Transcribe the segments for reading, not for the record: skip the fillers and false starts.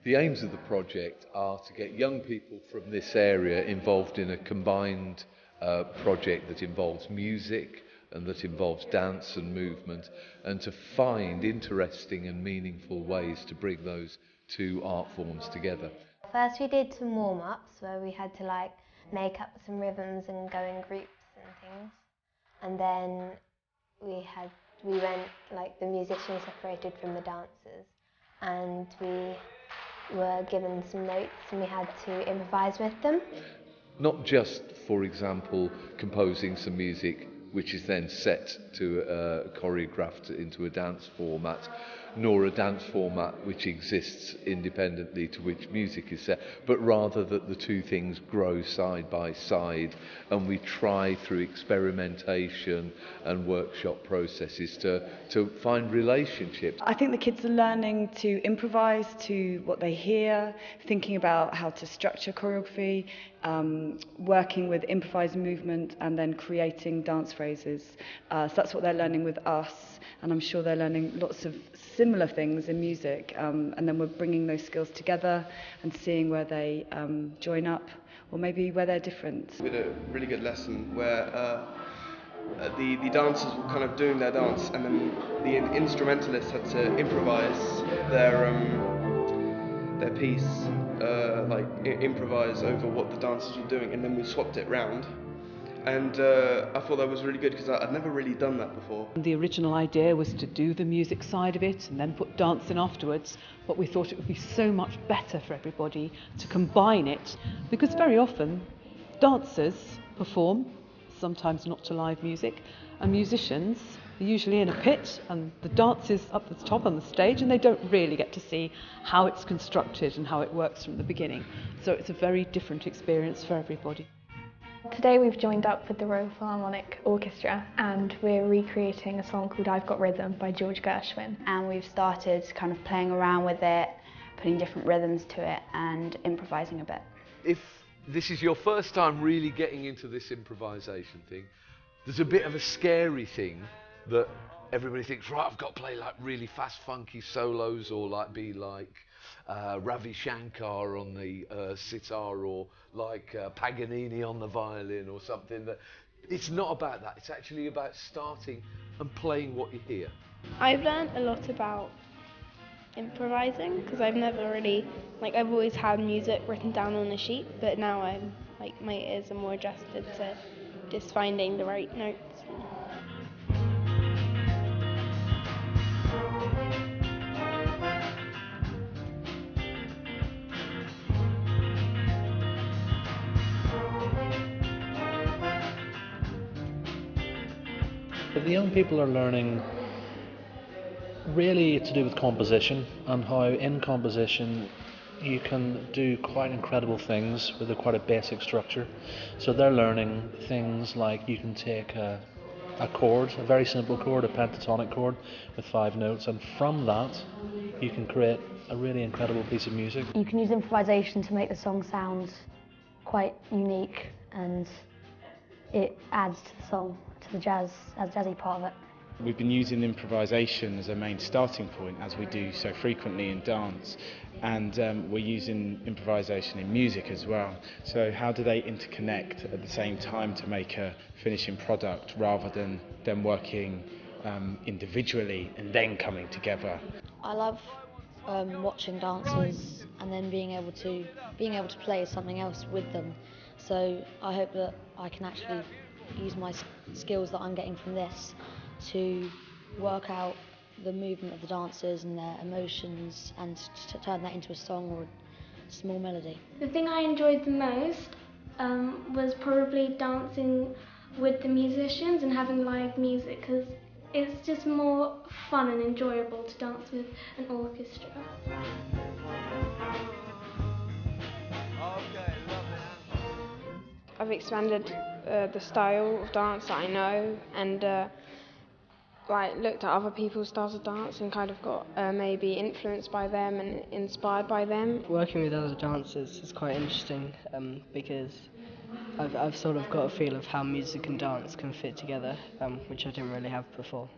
The aims of the project are to get young people from this area involved in a combined project that involves music and that involves dance and movement, and to find interesting and meaningful ways to bring those two art forms together. First we did some warm-ups where we had to like make up some rhythms and go in groups and things, and then we went, like, the musicians separated from the dancers, and we were given some notes and we had to improvise with them. Not just, for example, composing some music which is then set to choreographed into a dance format, nor a dance format which exists independently to which music is set, but rather that the two things grow side by side, and we try through experimentation and workshop processes to find relationships. I think the kids are learning to improvise to what they hear, thinking about how to structure choreography, working with improvised movement and then creating dance phrases. So that's what they're learning with us, and I'm sure they're learning lots of similar things in music, and then we're bringing those skills together and seeing where they join up or maybe where they're different. We had a really good lesson where the dancers were kind of doing their dance, and then the instrumentalists had to improvise their piece, improvise over what the dancers were doing, and then we swapped it round. And I thought that was really good because I'd never really done that before. The original idea was to do the music side of it and then put dance in afterwards, but we thought it would be so much better for everybody to combine it, because very often dancers perform, sometimes not to live music, and musicians are usually in a pit and the dance is up at the top on the stage, and they don't really get to see how it's constructed and how it works from the beginning. So it's a very different experience for everybody. Today we've joined up with the Royal Philharmonic Orchestra and we're recreating a song called I've Got Rhythm by George Gershwin. And we've started kind of playing around with it, putting different rhythms to it and improvising a bit. If this is your first time really getting into this improvisation thing, there's a bit of a scary thing that everybody thinks, right, I've got to play like really fast funky solos, or like be like Ravi Shankar on the sitar, or like Paganini on the violin or something. That it's not about that. It's actually about starting and playing what you hear. I've learned a lot about improvising because I've never really, I've always had music written down on a sheet, but now I'm my ears are more adjusted to just finding the right notes. The young people are learning really to do with composition, and how in composition you can do quite incredible things with quite a basic structure. So they're learning things like you can take a chord, a very simple chord, a pentatonic chord with 5 notes, and from that you can create a really incredible piece of music. You can use improvisation to make the song sound quite unique, and it adds to the song, to the jazzy part of it. We've been using improvisation as a main starting point, as we do so frequently in dance, and we're using improvisation in music as well. So how do they interconnect at the same time to make a finishing product, rather than them working individually and then coming together? I love watching dancers and then being able to play something else with them. So I hope that I can actually use my skills that I'm getting from this to work out the movement of the dancers and their emotions, and to turn that into a song or a small melody. The thing I enjoyed the most was probably dancing with the musicians and having live music, because it's just more fun and enjoyable to dance with an orchestra. I've expanded the style of dance that I know, and looked at other people's styles of dance and kind of got maybe influenced by them and inspired by them. Working with other dancers is quite interesting because I've sort of got a feel of how music and dance can fit together, which I didn't really have before.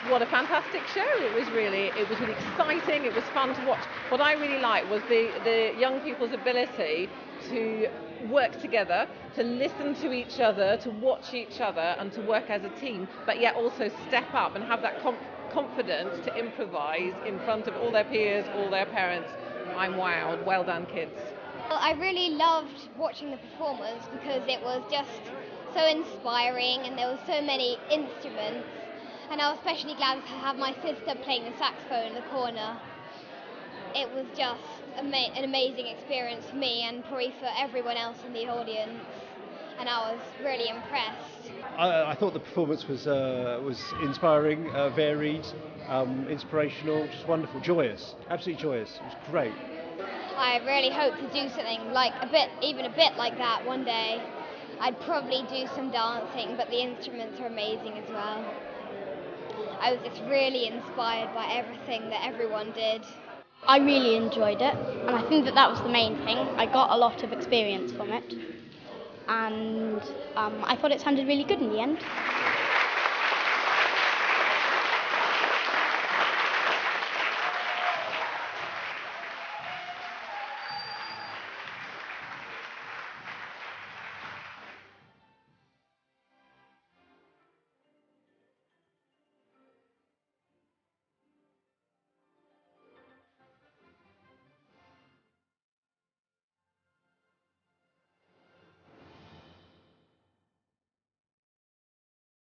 what a fantastic show it was really exciting, it was fun to watch. What I really liked was the young people's ability to work together, to listen to each other, to watch each other and to work as a team, but yet also step up and have that confidence to improvise in front of all their peers, all their parents. I'm wowed. Well done, kids. Well, I really loved watching the performance because it was just so inspiring and there were so many instruments. And I was especially glad to have my sister playing the saxophone in the corner. It was just an amazing experience for me and probably for everyone else in the audience. And I was really impressed. I thought the performance was inspiring, varied, inspirational, just wonderful, joyous, absolutely joyous. It was great. I really hope to do something like even a bit like that one day. I'd probably do some dancing, but the instruments are amazing as well. I was just really inspired by everything that everyone did. I really enjoyed it, and I think that was the main thing. I got a lot of experience from it, and I thought it sounded really good in the end.